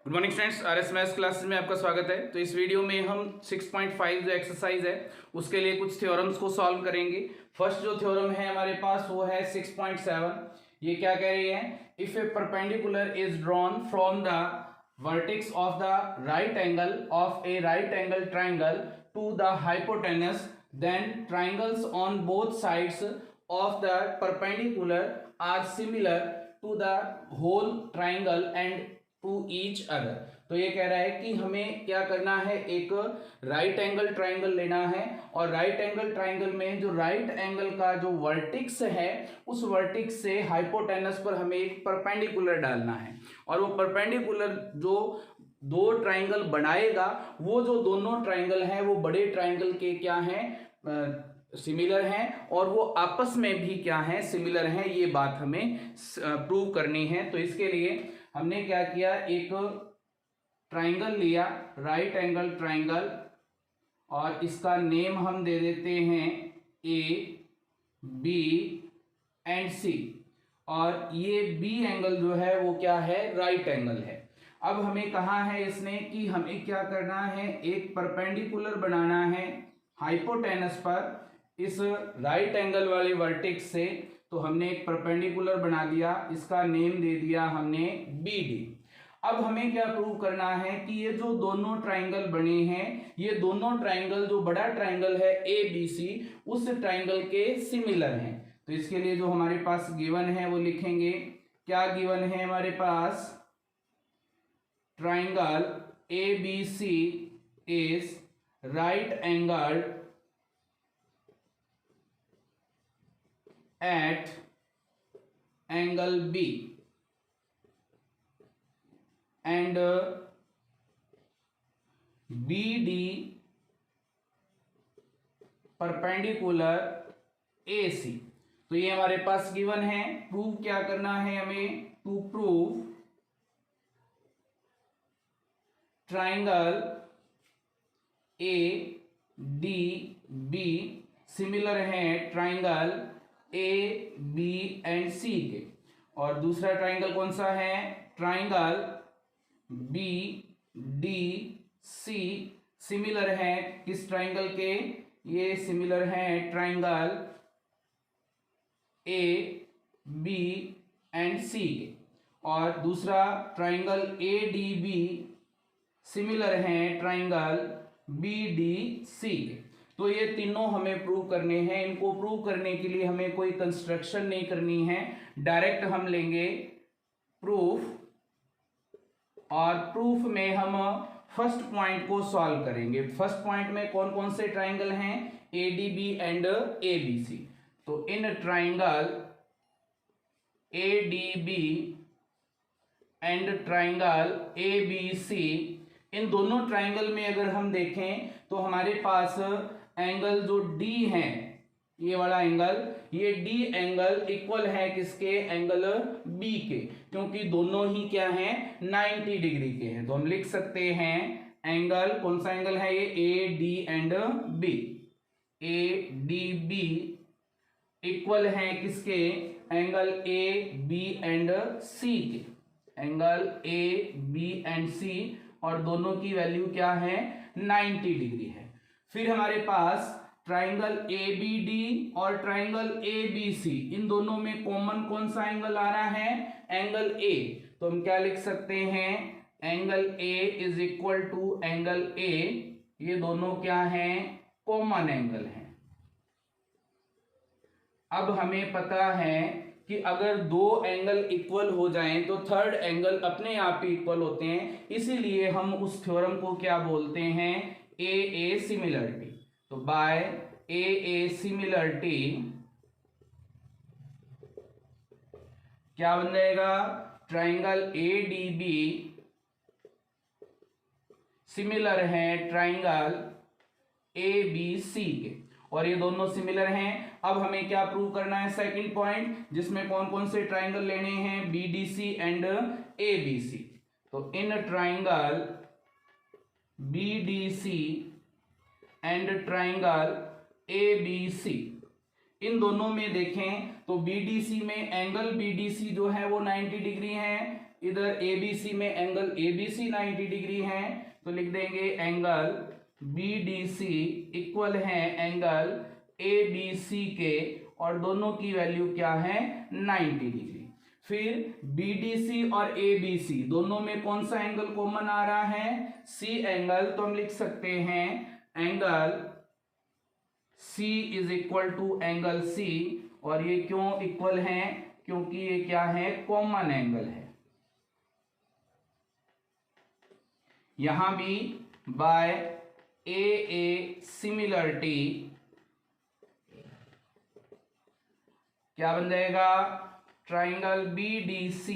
Good morning students, RS maths classes में आपका स्वागत है। तो इस वीडियो में हम 6.5 जो एक्सरसाइज है उसके लिए कुछ थ्योरम्स को सॉल्व करेंगे। फर्स्ट जो थ्योरम है हमारे पास वो है 6.7। ये क्या कह रही है? If a perpendicular is drawn from the vertex of the right angle of a right angle triangle to the hypotenuse, then triangles on both sides of the perpendicular are similar to the whole triangle and to each other. तो ये कह रहा है कि हमें क्या करना है, एक राइट एंगल ट्राइंगल लेना है और राइट एंगल ट्राइंगल में जो राइट एंगल का जो वर्टिक्स है उस वर्टिक्स से हाइपोटेनस पर हमें एक परपेंडिकुलर डालना है और वो परपेंडिकुलर जो दो ट्राइंगल बनाएगा वो जो दोनों ट्राइंगल हैं वो बड़े ट्राइंगल के क्या हैं, सिमिलर हैं और वो आपस में भी क्या हैं, सिमिलर हैं। ये बात हमें प्रूव करनी है। तो इसके लिए हमने क्या किया, एक ट्राइंगल लिया, राइट एंगल ट्राइंगल, और इसका नेम हम दे देते हैं ए बी एंड सी, और ये बी एंगल जो है वो क्या है, राइट एंगल है। अब हमें कहा है इसने कि हमें क्या करना है, एक परपेंडिकुलर बनाना है हाइपोटेनस पर इस राइट एंगल वाले वर्टेक्स से। तो हमने एक परपेंडिकुलर बना दिया, इसका नेम दे दिया हमने बी डी। अब हमें क्या प्रूव करना है कि ये जो दोनों ट्राइंगल बने हैं, ये दोनों ट्राइंगल, जो बड़ा ट्राइंगल है ए बी सी, उस ट्राइंगल के सिमिलर हैं। तो इसके लिए जो हमारे पास गिवन है वो लिखेंगे। क्या गिवन है हमारे पास? Triangle A B C is right angle at angle B and BD perpendicular AC। तो ये हमारे पास गिवन है। प्रूव क्या करना है हमें? To prove triangle A D B similar है triangle A B and C के। और दूसरा ट्राइंगल कौन सा है? Triangle B D C similar है किस ट्राइंगल के? ये सिमिलर है triangle A B and C के। और दूसरा triangle A D B similar है ट्राइंगल बी डी सी के। तो ये तीनों हमें प्रूव करने हैं। इनको प्रूव करने के लिए हमें कोई कंस्ट्रक्शन नहीं करनी है, डायरेक्ट हम लेंगे प्रूफ, और प्रूफ में हम फर्स्ट पॉइंट को सॉल्व करेंगे। फर्स्ट पॉइंट में कौन कौन से ट्राइंगल हैं? A D B and A B C. तो इन triangle A D B and triangle A B C, इन दोनों ट्राइंगल में अगर हम देखें तो हमारे पास एंगल जो डी है, ये वाला एंगल, ये डी एंगल इक्वल है किसके? एंगल बी के, क्योंकि दोनों ही क्या हैं, 90 डिग्री के हैं। तो हम लिख सकते हैं एंगल, कौन सा एंगल है ये? A D and B. A D B equal है किसके? Angle A B and C के। Angle A B and C, और दोनों की वैल्यू क्या है? 90 डिग्री है। फिर हमारे पास ट्राइंगल ए बी डी और ट्राइंगल ए बी सी, इन दोनों में कॉमन कौन सा एंगल आ रहा है? Angle A. तो हम क्या लिख सकते हैं? Angle A is equal to angle A. ये दोनों क्या हैं? कॉमन एंगल हैं। अब हमें पता है कि अगर दो एंगल इक्वल हो जाएं तो थर्ड एंगल अपने आप ही इक्वल होते हैं। इसीलिए हम उस थ्योरम को क्या बोलते हैं? A similarity. तो बाय ए सिमिलरिटी क्या बन जाएगा? Triangle A D B similar है ट्राइंगल ए बी सी के, और ये दोनों सिमिलर हैं। अब हमें क्या प्रूव करना है? सेकंड पॉइंट, जिसमें कौन कौन से ट्राइंगल लेने हैं? B D C and A B C. तो इन triangle B D C and triangle A B C, इन दोनों में देखें तो BDC में एंगल BDC जो है वो 90 डिग्री है, इधर ABC में एंगल ABC 90 डिग्री है, तो लिख देंगे एंगल BDC इक्वल है एंगल ABC के, और दोनों की वैल्यू क्या है 90 डिग्री। फिर BDC और ABC दोनों में कौन सा एंगल कॉमन आ रहा है, C एंगल, तो हम लिख सकते हैं angle C is equal to angle C। और ये क्यों इक्वल है, क्योंकि ये क्या है कॉमन एंगल है। यहां भी बाय ए सिमिलरिटी क्या बन जाएगा, ट्राइंगल BDC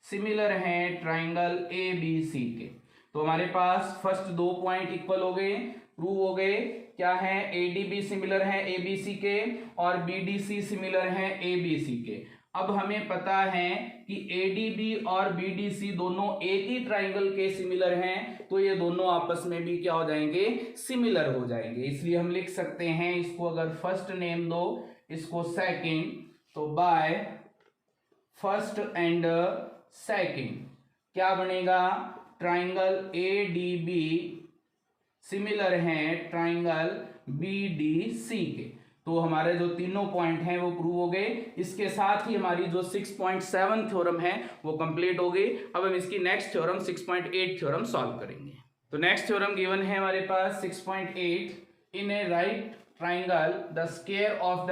सिमिलर है ट्राइंगल ABC के। तो हमारे पास फर्स्ट दो पॉइंट इक्वल हो गए, प्रूव हो गए। क्या है, ADB सिमिलर है ABC के और BDC सिमिलर है ABC के। अब हमें पता है कि ADB और BDC दोनों एक ही ट्राइंगल के सिमिलर हैं, तो ये दोनों आपस में भी क्या हो जाएंगे, सिमिलर हो जाएंगे। इसलिए हम लिख सकते हैं, इसको अगर फर्स्ट नेम दो, इसको सेकंड, तो बाय फर्स्ट एंड सेकंड क्या बनेगा, ट्राइंगल ADB सिमिलर है ट्राइंगल BDC के। तो हमारे जो तीनों पॉइंट हैं वो प्रूव हो गए। इसके साथ ही हमारी जो 6.7 थ्योरम है वो कंप्लीट हो गई। अब हम इसकी नेक्स्ट थ्योरम 6.8 थ्योरम सॉल्व करेंगे। तो नेक्स्ट थ्योरम गिवन है हमारे पास 6.8, in a right triangle the square of the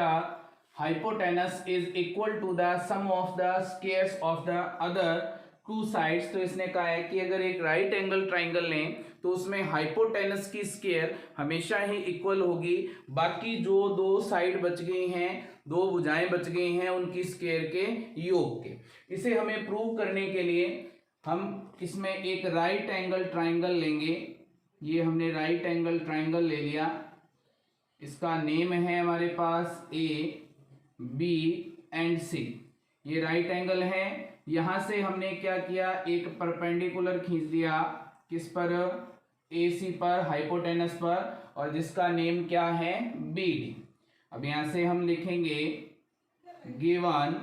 hypotenuse is equal to the sum of the squares of the other two sides. तो इसने कहा है कि अगर एक राइट एंगल ट्राइंगल लें तो उसमें हाइपोटेनस की स्क्वायर हमेशा ही इक्वल होगी, बाकी जो दो साइड बच गई हैं, दो भुजाएं बच गई हैं, उनकी स्क्वायर के योग के। इसे हमें प्रूव करने के लिए हम इसमें एक राइट एंगल ट्राइंगल लेंगे। ये हमने राइट एंगल ट्राइंगल ले लिया, इसका नेम है हमारे पास AB एंड C। ये राइट एंगल है। यहां से हमने क्या किया, एक परपेंडिकुलर खींच दिया, किस पर, AC पर, हाइपोटेनस पर, और जिसका नेम क्या है BD। अब यहां से हम लिखेंगे गिवन,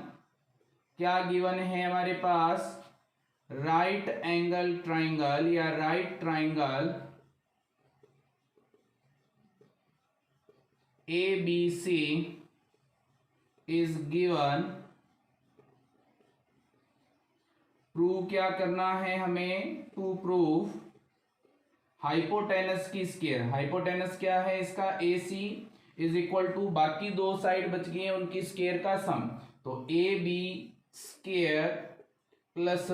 क्या गिवन है हमारे पास, राइट एंगल ट्राइंगल या right triangle ABC is given. Prove क्या करना है हमें, टू प्रूव हाइपोटेनस की स्क्वायर। हाइपोटेनस क्या है इसका, AC इज इक्वल टू, बाकी दो साइड बच गई हैं उनकी स्क्वायर का सम, तो AB square plus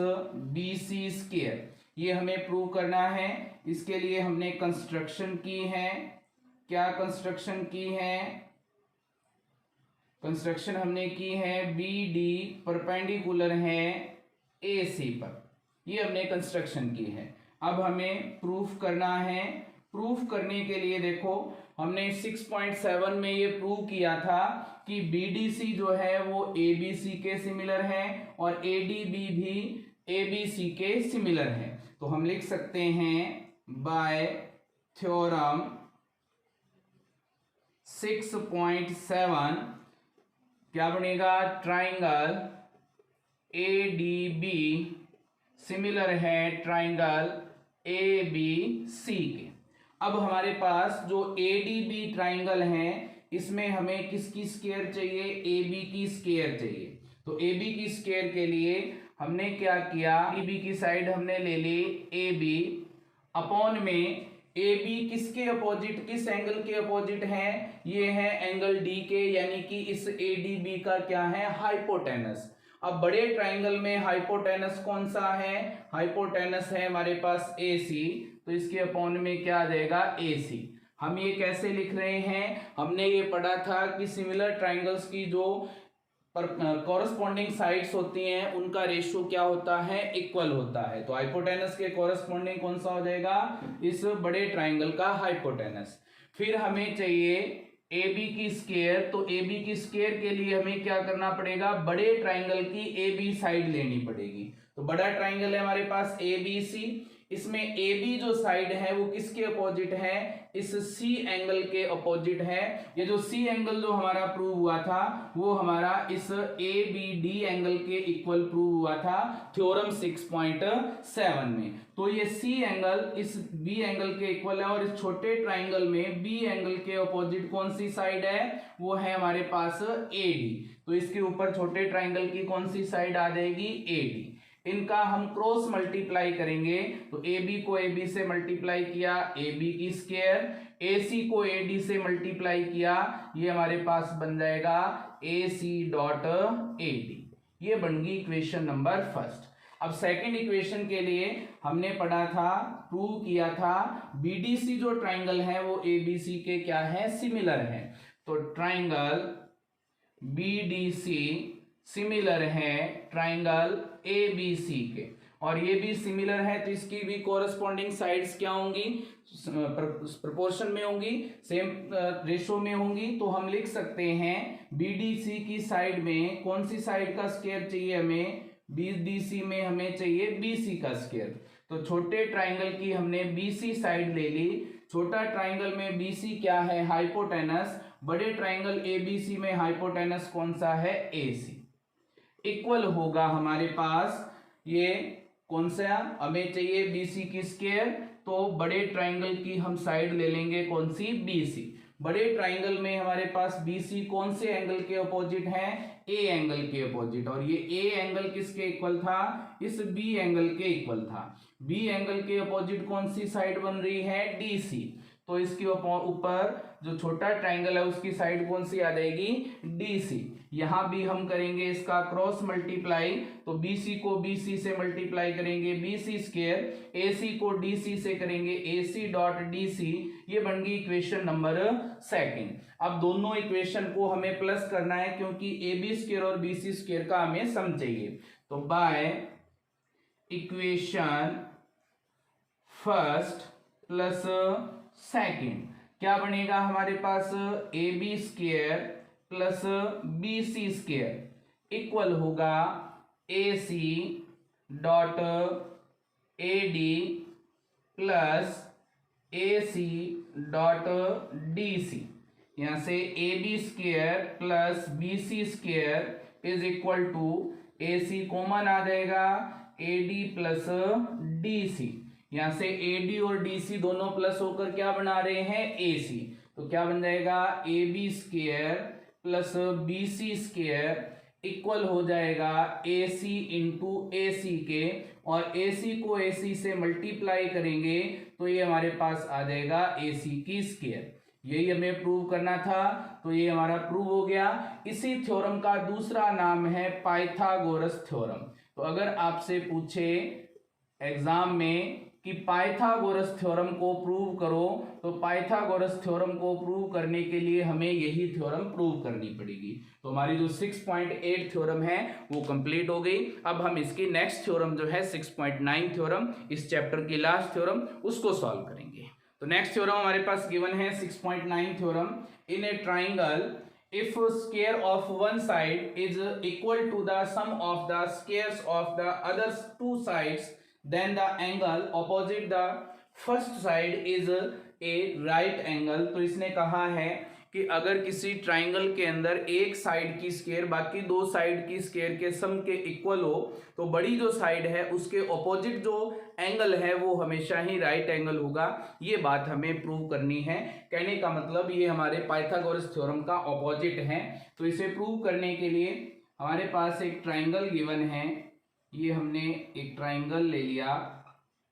BC square, ये हमें प्रूव करना है। इसके लिए हमने कंस्ट्रक्शन की है। क्या कंस्ट्रक्शन की है, कंस्ट्रक्शन हमने की है BD परपेंडिकुलर है AC पर, ये हमने कंस्ट्रक्शन की है। अब हमें प्रूफ करना है। प्रूफ करने के लिए देखो, हमने 6.7 में ये प्रूव किया था कि BDC जो है वो ABC के सिमिलर है और ADB भी ABC के सिमिलर है। तो हम लिख सकते हैं बाय थ्योरम 6.7 क्या बनेगा, ट्राइंगल ADB सिमिलर है ट्राइंगल ABC के। अब हमारे पास जो ADB ट्राइंगल है, इसमें हमें किसकी स्क्वायर चाहिए, AB की स्क्वायर चाहिए। तो AB की स्क्वायर के लिए हमने क्या किया, AB की साइड हमने ले ली AB, अपॉन में AB किसके अपोजिट, किस एंगल के अपोजिट है, ये है एंगल D के, यानी कि इस ADB का क्या है, हाइपोटेनस। अब बड़े ट्राइंगल में हाइपोटेनस कौन सा है, हाइपोटेनस है हमारे पास AC, तो इसके अपॉन में क्या आ जाएगा AC। हम ये कैसे लिख रहे हैं, हमने ये पढ़ा था कि सिमिलर ट्राइंगल्स की जो कॉरस्पॉन्डिंग साइड्स होती हैं उनका रेशियो क्या होता है, इक्वल होता है। तो हाइपोटेनस के कॉरस्पॉन्डिंग कौन सा हो जाएगा, इस बड़े ट्राइंगल का हाइपोटेनस। फिर हमें चाहिए AB की स्क्वायर, तो AB की स्क्वायर के लिए हमें क्या करना पड़ेगा, बड़े ट्राइंगल की AB साइड लेनी पड़ेगी। तो बड़ा ट्राइंगल है हमारे पास ए बी सी, इसमें ए बी जो साइड है वो किसके अपोजिट है, इस सी एंगल के अपोजिट है। ये जो सी एंगल जो हमारा प्रूव हुआ था वो हमारा इस ए बी डी एंगल के इक्वल प्रूव हुआ था थ्योरम 6.7 में। तो ये सी एंगल इस बी एंगल के इक्वल है और इस छोटे ट्राइंगल में बी एंगल के अपोजिट कौन सी साइड है, वो है हमारे पास ए डी। तो इसके ऊपर छोटे ट्राइंगल की कौन सी साइड आ जाएगी, ए डी। इनका हम क्रॉस मल्टीप्लाई करेंगे तो ए बी को ए बी से मल्टीप्लाई किया, ए बी की स्क्वायर, ए सी को ए डी से मल्टीप्लाई किया, ये हमारे पास बन जाएगा ए सी डॉट ए डी। ये बन गई इक्वेशन नंबर फर्स्ट। अब सेकंड इक्वेशन के लिए हमने पढ़ा था, प्रूव किया था बीडीसी जो ट्राइंगल है वो एबीसी के क्या है, सिमिलर है। तो ट्राइंगल बीडीसी सिमिलर है ट्राइंगल एबीसी के, और ये भी सिमिलर है तो इसकी भी कोरस्पॉन्डिंग साइड्स क्या होंगी, प्रोपोर्शन में होंगी, सेम रेशो में होंगी। तो हम लिख सकते हैं बीडीसी की साइड में कौन सी साइड का स्क्वायर चाहिए हमें, बीडीसी में हमें चाहिए बीसी का स्क्वायर। तो छोटे ट्राइंगल की हमने बीसी साइड ले ली, छोटा ट्राइंगल में बीसी क्या है, हाइपोटेनस, बड़े ट्राइंगल एबीसी में हाइपोटेनस कौन सा है, एसी। इक्वल होगा हमारे पास ये कौन सा, हमें चाहिए बीसी की स्क्वायर, तो बड़े ट्राइंगल की हम साइड ले लेंगे कौन सी, बीसी। बड़े ट्राइंगल में हमारे पास बीसी कौन से एंगल के अपोजिट है, ए एंगल के अपोजिट, और ये ए एंगल किसके इक्वल था, इस बी एंगल के इक्वल था। बी एंगल के अपोजिट कौन सी साइड बन रही है, डीसी। तो इसके ऊपर जो छोटा ट्राइंगल है उसकी साइड कौन सी आ जाएगी, डीसी। यहां भी हम करेंगे इसका क्रॉस मल्टीप्लाई, तो बीसी को बीसी से मल्टीप्लाई करेंगे बीसी स्क्वायर, एसी को डीसी से करेंगे एसी डॉट डीसी। ये बन गई इक्वेशन नंबर सेकंड। अब दोनों इक्वेशन को हमें प्लस करना है क्योंकि ए बी स्क्वायर और बीसी स्क्वायर का हमें सम चाहिए। तो by equation first plus second क्या बनेगा हमारे पास, A B square plus B C square equal होगा A C dot A D plus A C dot D C. यहां से A B square plus B C square is equal to A C common आ जाएगा, A D plus D C. यहां से A D और D C दोनों plus होकर क्या बना रहे हैं, ए सी। तो क्या बन जाएगा, A B square plus B C square equal हो जाएगा ए सी इंटू ए सी के, और ए सी को ए सी से मल्टीप्लाई करेंगे तो ये हमारे पास आ जाएगा ए सी की स्क्वायर। यही हमें प्रूव करना था, तो ये हमारा प्रूव हो गया। इसी थ्योरम का दूसरा नाम है पाइथागोरस थ्योरम। तो अगर आपसे पूछे एग्जाम में कि पाइथागोरस थ्योरम को प्रूव करो, तो पाइथागोरस थ्योरम को प्रूव करने के लिए हमें यही थ्योरम प्रूव करनी पड़ेगी। तो हमारी जो 6.8 थ्योरम है वो कंप्लीट हो गई। अब हम इसकी नेक्स्ट थ्योरम जो है 6.9 थ्योरम, इस चैप्टर की लास्ट थ्योरम, उसको सॉल्व करेंगे। तो नेक्स्ट थ्योरम हमारे पास गिवन है 6.9 theorem. In A triangle if square of one side is equal to the sum of the squares of the other two sides, then the angle opposite the first side is a right angle। तो इसने कहा है कि अगर किसी triangle के अंदर एक साइड की स्क्वायर बाकी दो साइड की स्क्वायर के सम के इक्वल हो, तो बड़ी जो साइड है उसके ऑपोजिट जो एंगल है वो हमेशा ही राइट एंगल होगा। ये बात हमें प्रूव करनी है। कहने का मतलब ये हमारे पाइथागोरस थ्योरम का ऑपोजिट है। तो इसे प्रूव करने के लिए हमारे पास एक ट्राइंगल गिवन है। ये हमने एक ट्राइंगल ले लिया,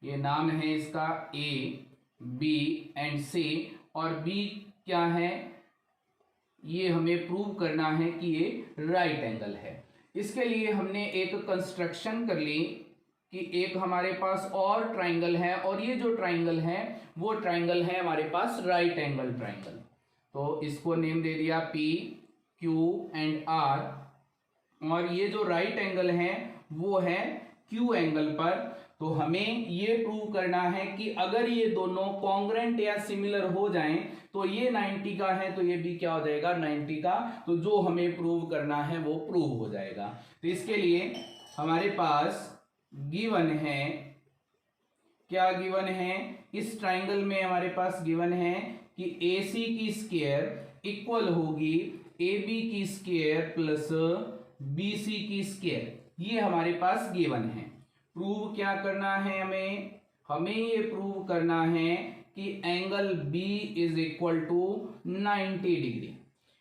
ये नाम है इसका ए बी एंड सी, और बी क्या है, ये हमें प्रूव करना है कि ये राइट एंगल है। इसके लिए हमने एक कंस्ट्रक्शन कर ली कि एक हमारे पास और ट्राइंगल है, और ये जो ट्राइंगल है वो ट्राइंगल है हमारे पास राइट एंगल ट्राइंगल। तो इसको नेम दे दिया पी क्यू एंड आर, और ये जो राइट एंगल है वो है क्यू एंगल पर। तो हमें ये प्रूव करना है कि अगर ये दोनों कॉन्ग्रेंट या सिमिलर हो जाएं तो ये 90 का है तो ये भी क्या हो जाएगा, 90 का। तो जो हमें प्रूव करना है वो प्रूव हो जाएगा। तो इसके लिए हमारे पास गिवन है, क्या गिवन है, इस ट्राइंगल में हमारे पास गिवन है कि AC की स्क्वायर इक्वल होगी AB की स्क्वायर प्लस BC की स्क्वायर, ये हमारे पास गिवन है। प्रूव क्या करना है हमें ये प्रूव करना है कि angle B is equal to 90 degree.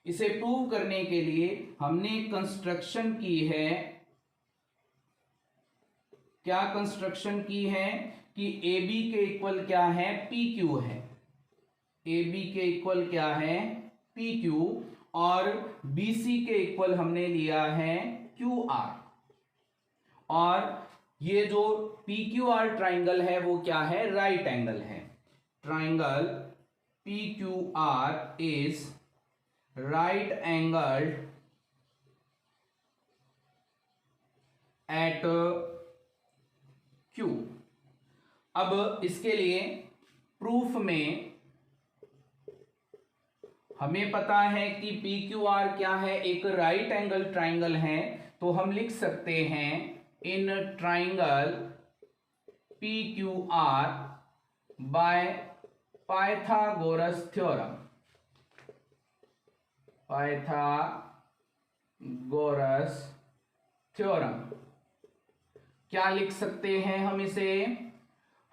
इसे प्रूव करने के लिए हमने कंस्ट्रक्शन की है, क्या कंस्ट्रक्शन की है कि AB के इक्वल क्या है, PQ है, AB के इक्वल क्या है, PQ, और BC के इक्वल हमने लिया है QR, और ये जो PQR ट्राइंगल है वो क्या है, राइट एंगल है। Triangle PQR is right angle at Q। अब इसके लिए प्रूफ में हमें पता है कि PQR क्या है, एक राइट एंगल ट्राइंगल है, तो हम लिख सकते हैं in triangle PQR by Pythagoras theorem, Pythagoras theorem. क्या लिख सकते हैं हम इसे,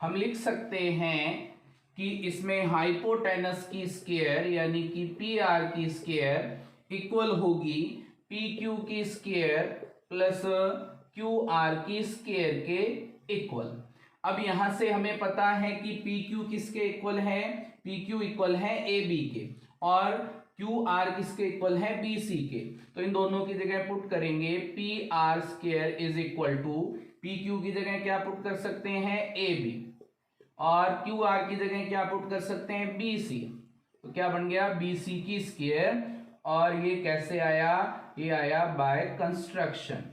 हम लिख सकते हैं कि इसमें हाइपोटेनस की स्क्वायर यानी कि PR की स्क्वायर इक्वल होगी PQ की स्क्वायर प्लस QR की स्क्वायर के इक्वल। अब यहां से हमें पता है कि PQ किसके इक्वल है, PQ इक्वल है AB के, और QR किसके इक्वल है, BC के। तो इन दोनों की जगह पुट करेंगे PR square is equal to, PQ की जगह क्या पुट कर सकते हैं, AB, और QR की जगह क्या पुट कर सकते हैं, BC। तो क्या बन गया, BC की स्क्वायर, और ये कैसे आया, ये आया बाय कंस्ट्रक्शन।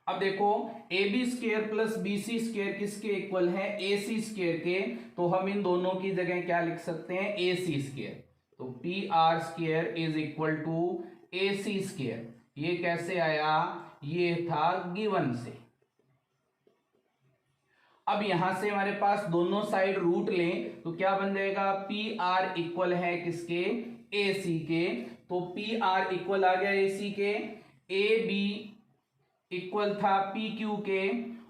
अब देखो AB square plus BC square किसके इक्वल है, AC स्क्वायर के, तो हम इन दोनों की जगह क्या लिख सकते हैं, AC स्क्वायर। तो PR square is equal to AC square, ये कैसे आया, ये था गिवन से। अब यहां से हमारे पास दोनों साइड रूट लें तो क्या बन जाएगा, PR इक्वल है किसके, AC के, तो PR इक्वल आ गया AC के, AB इक्वल था PQ के,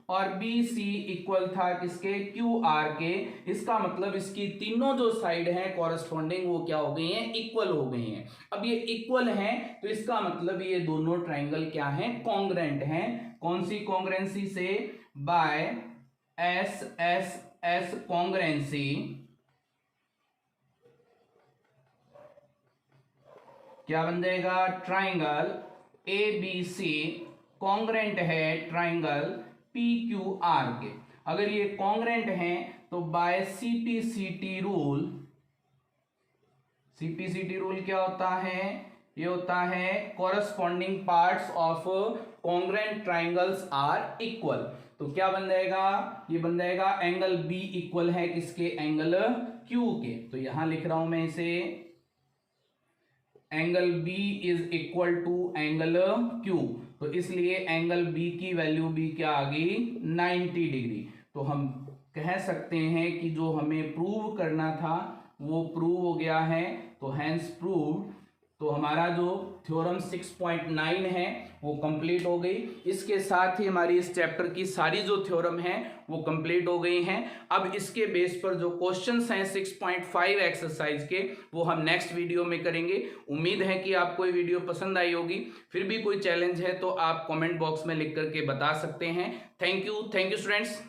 और BC इक्वल था किसके, QR के। इसका मतलब इसकी तीनों जो साइड हैं कॉरेस्पॉन्डिंग वो क्या हो गई हैं, इक्वल हो गई हैं। अब ये इक्वल हैं तो इसका मतलब ये दोनों ट्राइंगल क्या हैं, कॉन्ग्रेंट हैं। कौन सी कॉन्ग्रेंसी से, बाय SSS कॉन्ग्रेंसी, क्या बन जाएगा, ट्राइंगल ABC कॉन्ग्रेंट है ट्राइंगल PQR के। अगर ये कॉन्ग्रेंट हैं तो by CPCT rule, CPCT rule क्या होता है, ये होता है corresponding parts of congruent triangles are equal. तो क्या बन जाएगा, ये बन जाएगा एंगल B इक्वल है किसके, एंगल Q के। तो यहां लिख रहा हूं मैं इसे, angle B is equal to angle Q, तो इसलिए एंगल B की वैल्यू भी क्या आ गई, 90 डिग्री। तो हम कह सकते हैं कि जो हमें प्रूव करना था वो प्रूव हो गया है, तो हैंस प्रूव्ड। तो हमारा जो थ्योरम 6.9 है वो कंप्लीट हो गई। इसके साथ ही हमारी इस चैप्टर की सारी जो थ्योरम है वो कंप्लीट हो गई हैं। अब इसके बेस पर जो क्वेश्चंस हैं 6.5 एक्सरसाइज के वो हम नेक्स्ट वीडियो में करेंगे। उम्मीद है कि आपको ये वीडियो पसंद आई होगी। फिर भी कोई चैलेंज है तो आप कमेंट बॉक्स में लिख करके बता सकते हैं। Thank you students.